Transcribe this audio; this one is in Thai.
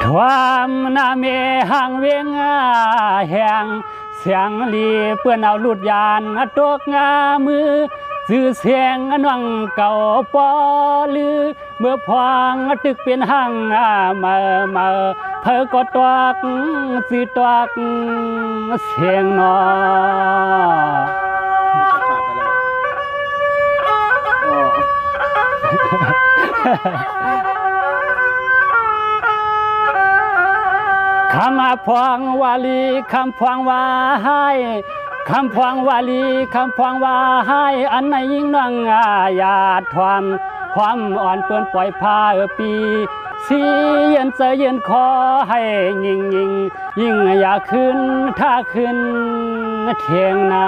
ทวามนาเมหังเวงแหงเสียงลีเปื้อนเอาลุดยานตกงามือสื่อเสียงนวังเก่าปอลือเมื่อพวางตึกเป็นหังมาเธอก็ตวักสื่อตวักเสียงนอคำพวงวาลีคำพวงวาให้คำพวงวาลีคำพวงวาให้อันในยิ่งนังอยาดความอ่อนเปื้อนปล่อยพาปีสีเย็นเสยเย็นคอให้ยิ่งอยากขึ้นถ้าขึ้นเทียงนา